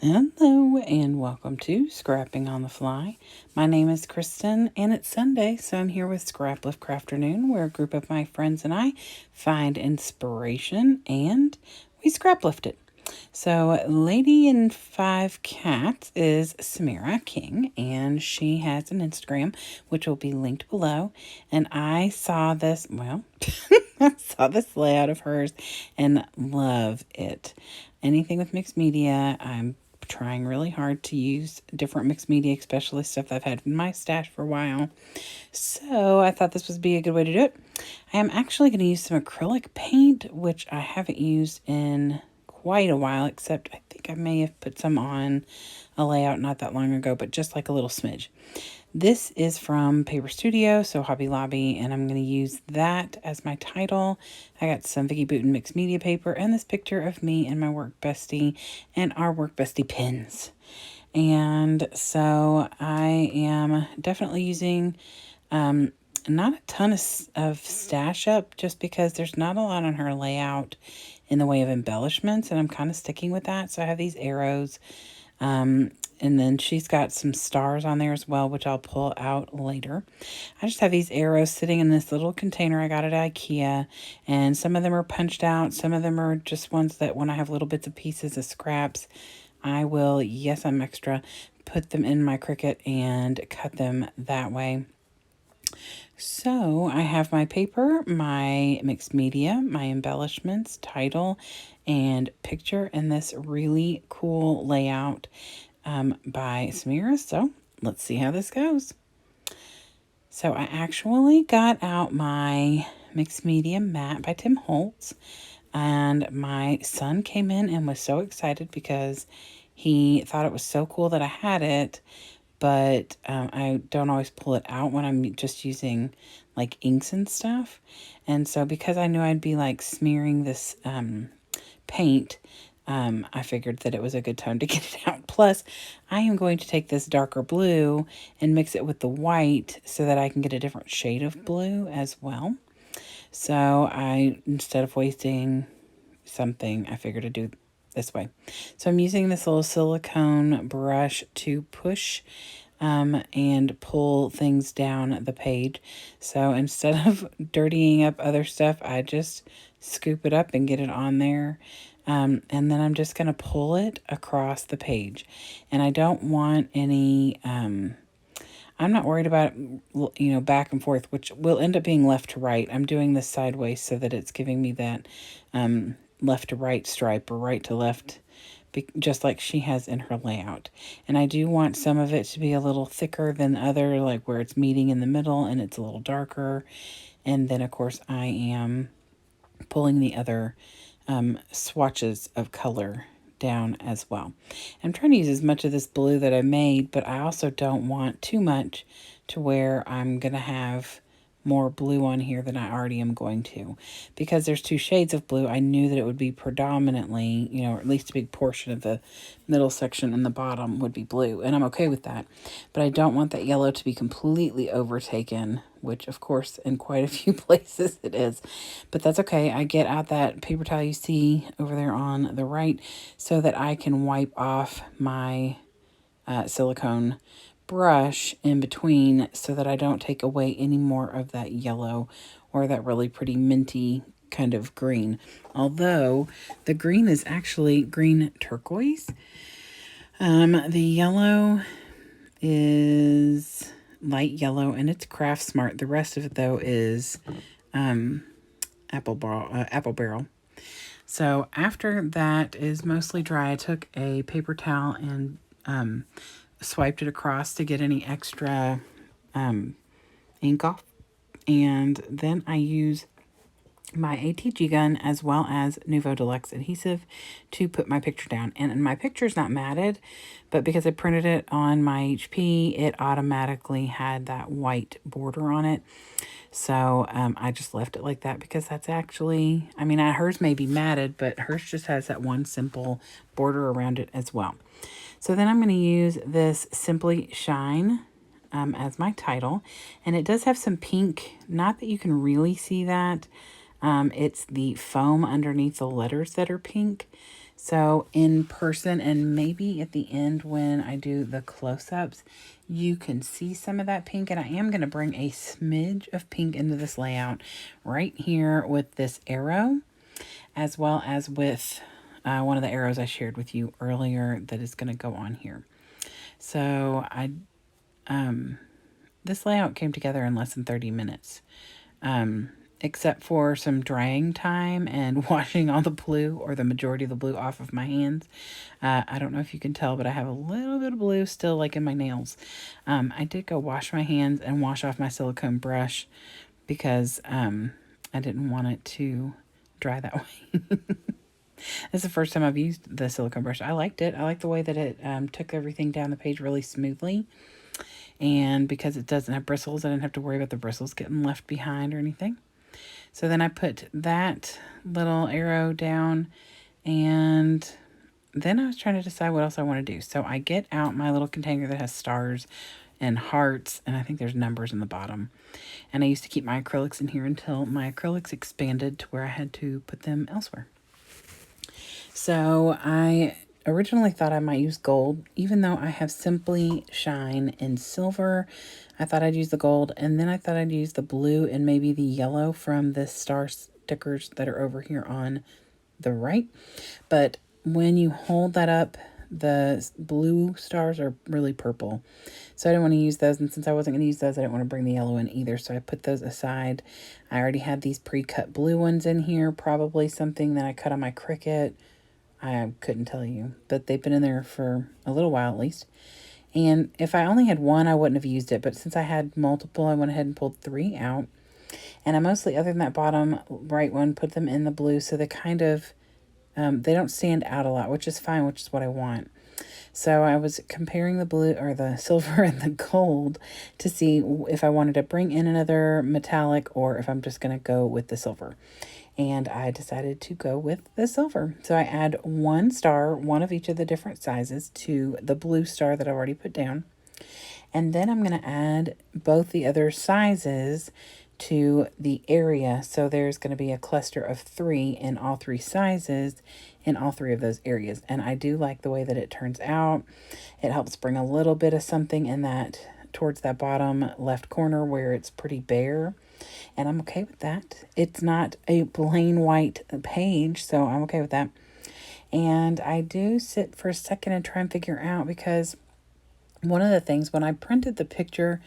Hello and welcome to Scrapping on the Fly. My name is Kristen and it's Sunday, so I'm here with Scraplift Crafternoon, where a group of my friends and I find inspiration and we scraplift it. So Lady in 5 Cats is Simera King, and she has an Instagram, which will be linked below. And I saw this, I saw this layout of hers and love it. Anything with mixed media, I'm trying really hard to use different mixed media, especially stuff that I've had in my stash for a while. So I thought this would be a good way to do it. I am actually going to use some acrylic paint, which I haven't used in quite a while, except I think I may have put some on a layout not that long ago, but just like a little smidge. This is from Paper Studio, so Hobby Lobby, and I'm going to use that as my title. I got some Vicky Booten mixed media paper and this picture of me and my work bestie and our work bestie pins. And so I am definitely using not a ton of stash up, just because there's not a lot on her layout in the way of embellishments, and I'm kind of sticking with that. So I have these arrows, and then she's got some stars on there as well, which I'll pull out later. I just have these arrows sitting in this little container I got at IKEA, and some of them are punched out. Some of them are just ones that when I have little bits of pieces of scraps, I will, yes, I'm extra, put them in my Cricut and cut them that way. So I have my paper, my mixed media, my embellishments, title, and picture in this really cool layout by Simera. So let's see how this goes. So I actually got out my mixed media mat by Tim Holtz, and my son came in and was so excited because he thought it was so cool that I had it, but I don't always pull it out when I'm just using like inks and stuff. And so because I knew I'd be like smearing this paint, I figured that it was a good time to get it out. Plus, I am going to take this darker blue and mix it with the white so that I can get a different shade of blue as well. So instead of wasting something, I figured to do this way. So I'm using this little silicone brush to push and pull things down the page. So instead of dirtying up other stuff, I just scoop it up and get it on there. And then I'm just going to pull it across the page. And I don't want any, I'm not worried about, back and forth, which will end up being left to right. I'm doing this sideways so that it's giving me that left to right stripe, or right to left, just like she has in her layout. And I do want some of it to be a little thicker than other, like where it's meeting in the middle and it's a little darker. And then of course I am pulling the other swatches of color down as well. I'm trying to use as much of this blue that I made, but I also don't want too much to where I'm going to have more blue on here than I already am going to. Because there's 2 shades of blue, I knew that it would be predominantly, or at least a big portion of the middle section and the bottom would be blue. And I'm okay with that. But I don't want that yellow to be completely overtaken, which of course in quite a few places it is. But that's okay. I get out that paper towel you see over there on the right so that I can wipe off my silicone brush in between so that I don't take away any more of that yellow or that really pretty minty kind of green. Although the green is actually green turquoise. The yellow is light yellow and it's Craft Smart. The rest of it though is apple barrel. So after that is mostly dry, I took a paper towel and swiped it across to get any extra ink off. And then I use my ATG gun as well as Nuvo Deluxe adhesive to put my picture down. And my picture's not matted, but because I printed it on my HP, it automatically had that white border on it. So I just left it like that because that's actually, hers may be matted, but hers just has that one simple border around it as well. So then I'm going to use this Simply Shine as my title. And it does have some pink, not that you can really see that. It's the foam underneath the letters that are pink. So in person and maybe at the end when I do the close-ups, you can see some of that pink. And I am going to bring a smidge of pink into this layout right here with this arrow, as well as with one of the arrows I shared with you earlier that is going to go on here. So this layout came together in less than 30 minutes. Except for some drying time and washing all the blue, or the majority of the blue, off of my hands. I don't know if you can tell, but I have a little bit of blue still like in my nails. I did go wash my hands and wash off my silicone brush because I didn't want it to dry that way. This is the first time I've used the silicone brush. I liked it. I like the way that it took everything down the page really smoothly. And because it doesn't have bristles, I didn't have to worry about the bristles getting left behind or anything. So then I put that little arrow down, and then I was trying to decide what else I want to do. So I get out my little container that has stars and hearts, and I think there's numbers in the bottom. And I used to keep my acrylics in here until my acrylics expanded to where I had to put them elsewhere. So I originally thought I might use gold, even though I have Simply Shine in silver. I thought I'd use the gold, and then I thought I'd use the blue and maybe the yellow from the star stickers that are over here on the right. But when you hold that up, the blue stars are really purple. So I didn't want to use those, and since I wasn't going to use those, I didn't want to bring the yellow in either, so I put those aside. I already had these pre-cut blue ones in here, probably something that I cut on my Cricut. I couldn't tell you, but they've been in there for a little while at least. And if I only had one, I wouldn't have used it. But since I had multiple, I went ahead and pulled 3 out. And I mostly, other than that bottom right one, put them in the blue. So they kind of, they don't stand out a lot, which is fine, which is what I want. So I was comparing the blue, or the silver and the gold, to see if I wanted to bring in another metallic or if I'm just going to go with the silver. And I decided to go with the silver. So I add 1 star, one of each of the different sizes, to the blue star that I've already put down. And then I'm going to add both the other sizes to the area. So there's going to be a cluster of 3 in all 3 sizes in all 3 of those areas. And I do like the way that it turns out. It helps bring a little bit of something in that, towards that bottom left corner where it's pretty bare. And I'm okay with that. It's not a plain white page, so I'm okay with that. And I do sit for a second and try and figure out, because one of the things, when I printed the picture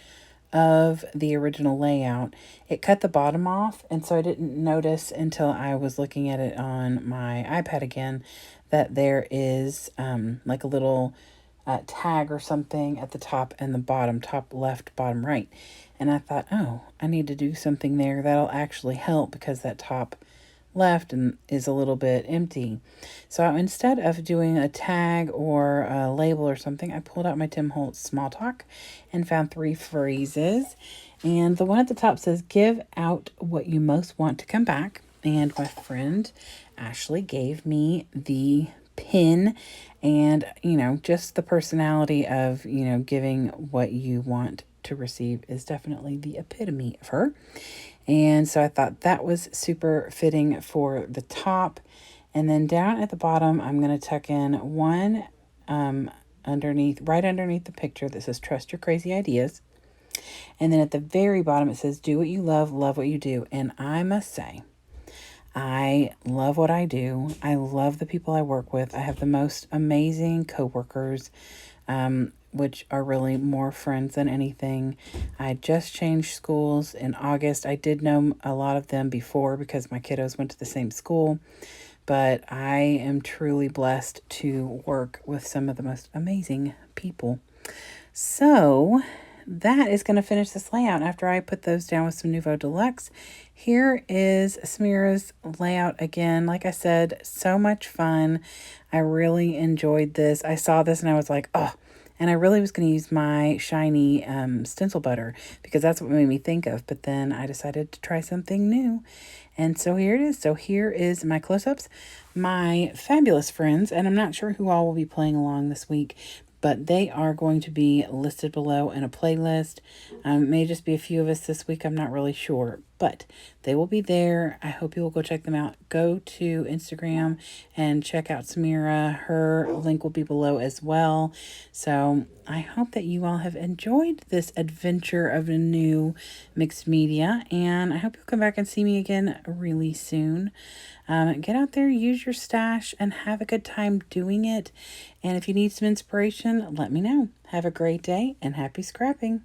of the original layout, it cut the bottom off, and so I didn't notice until I was looking at it on my iPad again that there is like a little tag or something at the top and the bottom, top left, bottom right. And I thought, oh, I need to do something there that'll actually help, because that top left and is a little bit empty. So instead of doing a tag or a label or something, I pulled out my Tim Holtz Small Talk and found 3 phrases. And the one at the top says, give out what you most want to come back. And my friend Ashley gave me the pin, and, you know, just the personality of, you know, giving what you want to receive is definitely the epitome of her. And so I thought that was super fitting for the top. And then down at the bottom, I'm going to tuck in one underneath, right underneath the picture, that says, trust your crazy ideas. And then at the very bottom, it says, do what you love what you do. And I must say, I love what I do. I love the people I work with. I have the most amazing coworkers, which are really more friends than anything. I just changed schools in August. I did know a lot of them before because my kiddos went to the same school, but I am truly blessed to work with some of the most amazing people. So that is going to finish this layout after I put those down with some Nouveau Deluxe. Here is Simera's layout again. Like I said, so much fun. I really enjoyed this. I saw this and I was like, oh, and I really was going to use my shiny stencil butter because that's what made me think of. But then I decided to try something new. And so here it is. So here is my close-ups. My fabulous friends, and I'm not sure who all will be playing along this week, but they are going to be listed below in a playlist. It may just be a few of us this week. I'm not really sure. but they will be there. I hope you will go check them out. Go to Instagram and check out Simera. Her link will be below as well. So I hope that you all have enjoyed this adventure of a new mixed media, and I hope you'll come back and see me again really soon. Get out there, use your stash, and have a good time doing it. And if you need some inspiration, let me know. Have a great day and happy scrapping.